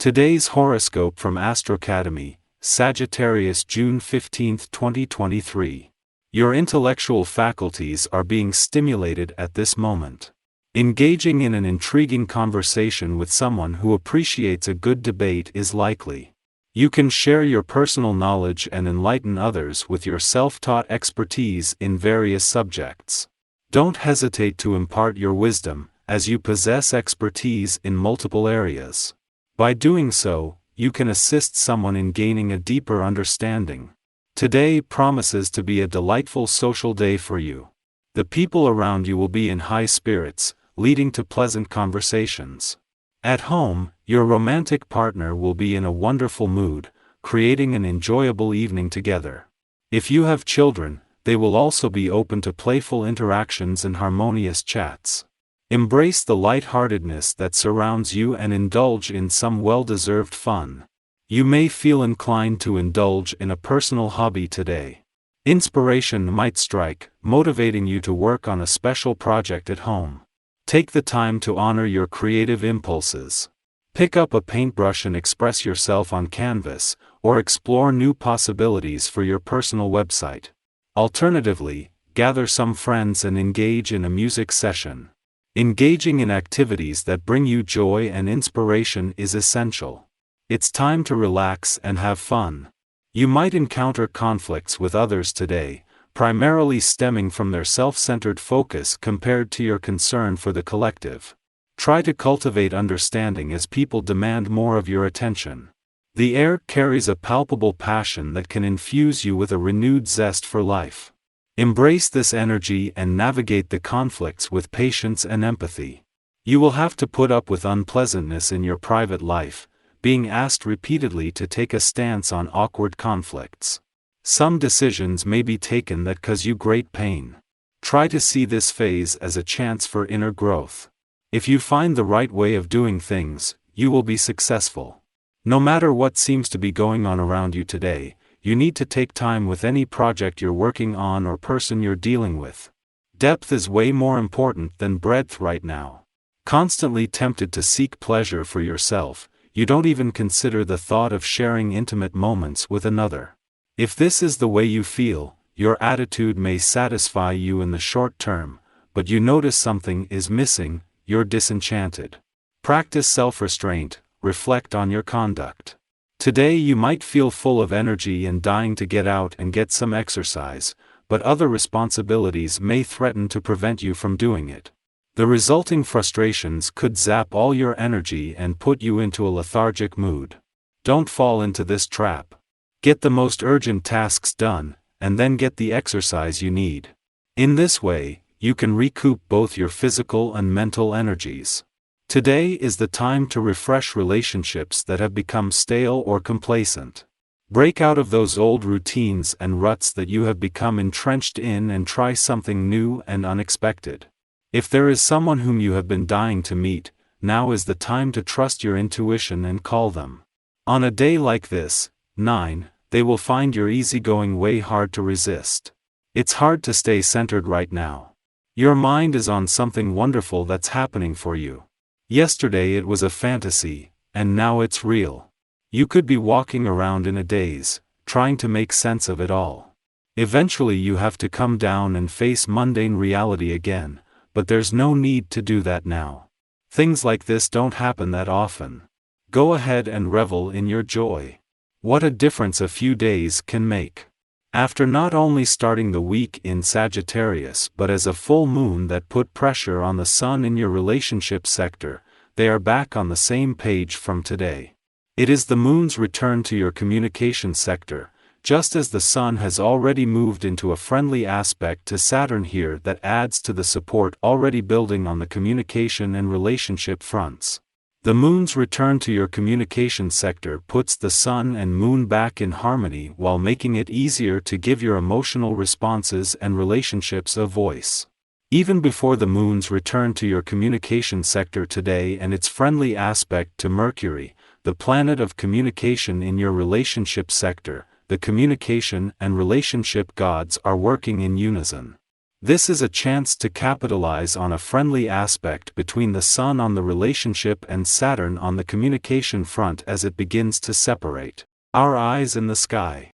Today's horoscope from AstroCademy, Sagittarius, June 15, 2023. Your intellectual faculties are being stimulated at this moment. Engaging in an intriguing conversation with someone who appreciates a good debate is likely. You can share your personal knowledge and enlighten others with your self-taught expertise in various subjects. Don't hesitate to impart your wisdom, as you possess expertise in multiple areas. By doing so, you can assist someone in gaining a deeper understanding. Today promises to be a delightful social day for you. The people around you will be in high spirits, leading to pleasant conversations. At home, your romantic partner will be in a wonderful mood, creating an enjoyable evening together. If you have children, they will also be open to playful interactions and harmonious chats. Embrace the lightheartedness that surrounds you and indulge in some well-deserved fun. You may feel inclined to indulge in a personal hobby today. Inspiration might strike, motivating you to work on a special project at home. Take the time to honor your creative impulses. Pick up a paintbrush and express yourself on canvas, or explore new possibilities for your personal website. Alternatively, gather some friends and engage in a music session. Engaging in activities that bring you joy and inspiration is essential. It's time to relax and have fun. You might encounter conflicts with others today, primarily stemming from their self-centered focus compared to your concern for the collective. Try to cultivate understanding as people demand more of your attention. The air carries a palpable passion that can infuse you with a renewed zest for life. Embrace this energy and navigate the conflicts with patience and empathy. You will have to put up with unpleasantness in your private life, being asked repeatedly to take a stance on awkward conflicts. Some decisions may be taken that cause you great pain. Try to see this phase as a chance for inner growth. If you find the right way of doing things, you will be successful. No matter what seems to be going on around you today, you need to take time with any project you're working on or person you're dealing with. Depth is way more important than breadth right now. Constantly tempted to seek pleasure for yourself, you don't even consider the thought of sharing intimate moments with another. If this is the way you feel, your attitude may satisfy you in the short term, but you notice something is missing, you're disenchanted. Practice self-restraint, reflect on your conduct. Today you might feel full of energy and dying to get out and get some exercise, but other responsibilities may threaten to prevent you from doing it. The resulting frustrations could zap all your energy and put you into a lethargic mood. Don't fall into this trap. Get the most urgent tasks done, and then get the exercise you need. In this way, you can recoup both your physical and mental energies. Today is the time to refresh relationships that have become stale or complacent. Break out of those old routines and ruts that you have become entrenched in and try something new and unexpected. If there is someone whom you have been dying to meet, now is the time to trust your intuition and call them. On a day like this, 9, they will find your easygoing way hard to resist. It's hard to stay centered right now. Your mind is on something wonderful that's happening for you. Yesterday it was a fantasy, and now it's real. You could be walking around in a daze, trying to make sense of it all. Eventually you have to come down and face mundane reality again, but there's no need to do that now. Things like this don't happen that often. Go ahead and revel in your joy. What a difference a few days can make. After not only starting the week in Sagittarius but as a full moon that put pressure on the sun in your relationship sector, they are back on the same page from today. It is the moon's return to your communication sector, just as the sun has already moved into a friendly aspect to Saturn here that adds to the support already building on the communication and relationship fronts. The moon's return to your communication sector puts the sun and moon back in harmony while making it easier to give your emotional responses and relationships a voice. Even before the moon's return to your communication sector today and its friendly aspect to Mercury, the planet of communication in your relationship sector, the communication and relationship gods are working in unison. This is a chance to capitalize on a friendly aspect between the Sun on the relationship and Saturn on the communication front as it begins to separate our eyes in the sky.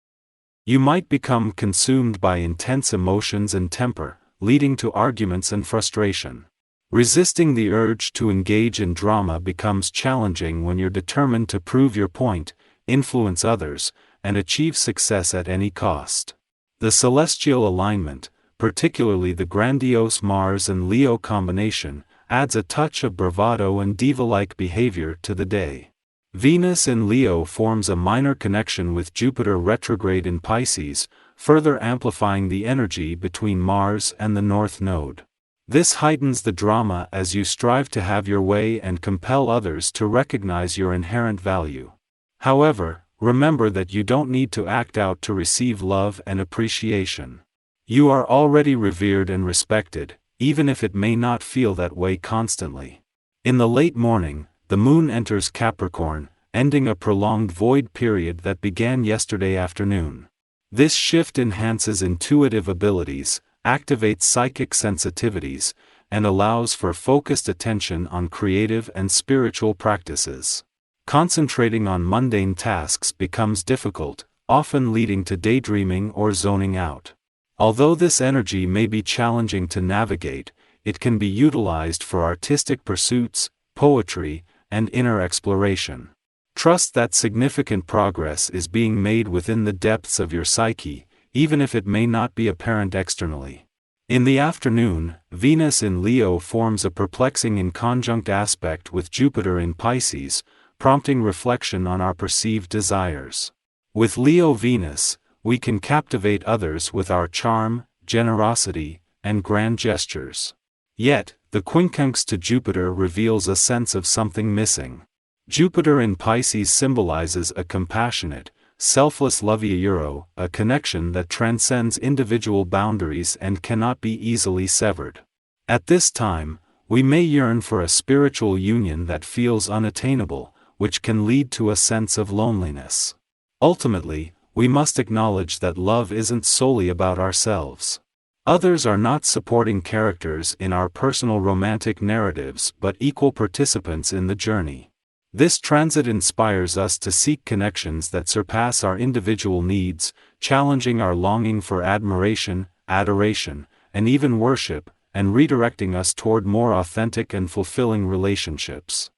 You might become consumed by intense emotions and temper, leading to arguments and frustration. Resisting the urge to engage in drama becomes challenging when you're determined to prove your point, influence others, and achieve success at any cost. The celestial alignment, particularly the grandiose Mars and Leo combination, adds a touch of bravado and diva-like behavior to the day. Venus in Leo forms a minor connection with Jupiter retrograde in Pisces, further amplifying the energy between Mars and the North Node. This heightens the drama as you strive to have your way and compel others to recognize your inherent value. However, remember that you don't need to act out to receive love and appreciation. You are already revered and respected, even if it may not feel that way constantly. In the late morning, the moon enters Capricorn, ending a prolonged void period that began yesterday afternoon. This shift enhances intuitive abilities, activates psychic sensitivities, and allows for focused attention on creative and spiritual practices. Concentrating on mundane tasks becomes difficult, often leading to daydreaming or zoning out. Although this energy may be challenging to navigate, it can be utilized for artistic pursuits, poetry, and inner exploration. Trust that significant progress is being made within the depths of your psyche, even if it may not be apparent externally. In the afternoon, Venus in Leo forms a perplexing inconjunct aspect with Jupiter in Pisces, prompting reflection on our perceived desires. With Leo Venus, we can captivate others with our charm, generosity, and grand gestures. Yet, the quincunx to Jupiter reveals a sense of something missing. Jupiter in Pisces symbolizes a compassionate, selfless love, a connection that transcends individual boundaries and cannot be easily severed. At this time, we may yearn for a spiritual union that feels unattainable, which can lead to a sense of loneliness. Ultimately, we must acknowledge that love isn't solely about ourselves. Others are not supporting characters in our personal romantic narratives but equal participants in the journey. This transit inspires us to seek connections that surpass our individual needs, challenging our longing for admiration, adoration, and even worship, and redirecting us toward more authentic and fulfilling relationships.